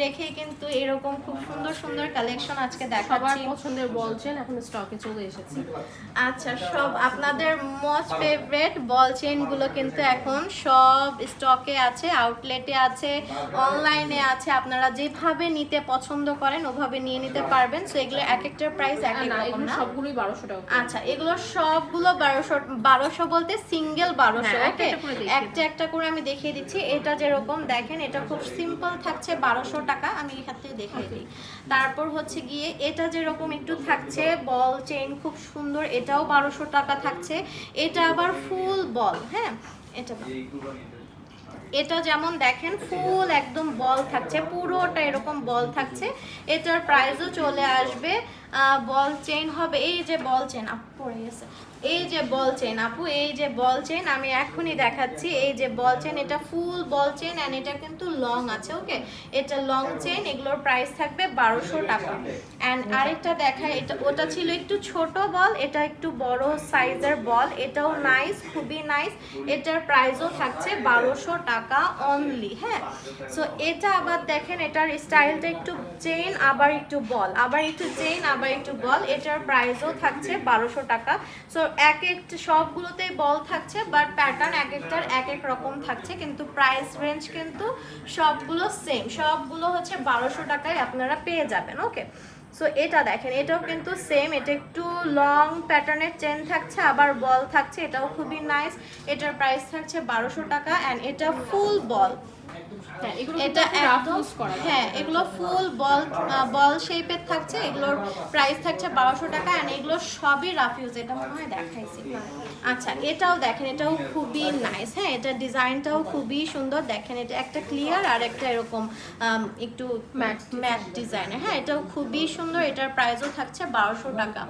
দেখেই কিন্তু এরকম খুব সুন্দর সুন্দর কালেকশন আজকে সবার দেখাচ্ছি। পছন্দের বল চেন এখন স্টকে চলে এসেছে। আচ্ছা, সব আপনাদের মোস্ট ফেভারিট বল চেন গুলো কিন্তু এখন সব স্টকে আছে, আউটলেটে আছে, অনলাইনে আছে। আপনারা যেভাবে নিতে পছন্দ করেন ওভাবে নিয়ে নিতে পারবেন। সো এগুলো এক একটার প্রাইস এক এক না, রকম এগুলো না? সবগুলোই 1200 টাকা। আচ্ছা, এগুলো সবগুলো 1200 বলতে সিঙ্গেল 1200। হ্যাঁ, ওকে, একটা করে দেখিয়ে একটা একটা করে আমি দেখিয়ে দিচ্ছি। এটা যেরকম দেখেন, এটা খুব সিম্পল থাকছে 1200 টাকা। আমি এখান থেকে দেখিয়ে দিই। তারপর হচ্ছে গিয়ে এটা যেরকম একটু থাকছে বল চেইন খুব সুন্দর, এটাও 1200 টাকা থাকছে। এটা আবার ফুল বল, হ্যাঁ এটা না। এটা যেমন দেখেন ফুল একদম বল থাকছে, পুরোটা এরকম বল থাকছে। এটার প্রাইসও চলে আসবে, বল চেইন হবে এই যে বল চেইন আপু পড়ে গেছে, এই যে বল চেইন আপু, এই যে বল চেইন আমি এখনই দেখাচ্ছি। এই যে বল চেইন, এটা ফুল বল চেইন এন্ড এটা কিন্তু লং আছে। ওকে, এটা লং চেইন, এগুলোর প্রাইস থাকবে 1200 টাকা। এন্ড আরেকটা দেখায়, এটা ওটা ছিল একটু ছোট বল, এটা একটু বড় সাইজের বল, এটাও নাইস, খুবই নাইস। এটার প্রাইসও থাকছে 1200 টাকা অনলি। হ্যাঁ, সো এটা আবার দেখেন, এটার স্টাইলটা একটু চেইন আবার একটু বল, আবার একটু চেইন আবার একটু বল। এটার প্রাইসও থাকছে 1200 টাকা। সো এক একটা সবগুলোতেই বল থাকছে, বাট প্যাটার্ন এক একটার এক এক রকম থাকছে, কিন্তু প্রাইস রেঞ্জ কিন্তু সবগুলো সেম, সবগুলো হচ্ছে 1200 টাকায় আপনারা পেয়ে যাবেন। ওকে, সো এটা দেখেন, এটাও কিন্তু সেম, এটা একটু লং প্যাটার্নের চেন থাকছে আবার বল থাকছে, এটাও খুবই নাইস। এটার প্রাইস থাকছে 1200 টাকা অ্যান্ড এটা ফুল বল। হ্যাঁ, এগুলো এটা কিন্তু রাফ একদম, ইউজ করা যায়। হ্যাঁ এগুলো ফুল বল বল শেপের থাকছে, এগুলোর প্রাইস থাকছে 1200 টাকা অ্যান্ড এগুলো সবই রাফ ইউজ। এটা মনে হয় দেখাইছি। আচ্ছা, এটাও দেখেন, এটাও খুবই নাইস। হ্যাঁ, এটা ডিজাইনটাও খুবই সুন্দর। দেখেন, এটা একটা ক্লিয়ার আর একটা এরকম একটু ম্যাট ম্যাট ডিজাইনের। হ্যাঁ, এটাও খুবই সুন্দর। এটার প্রাইসও থাকছে 1200 টাকা।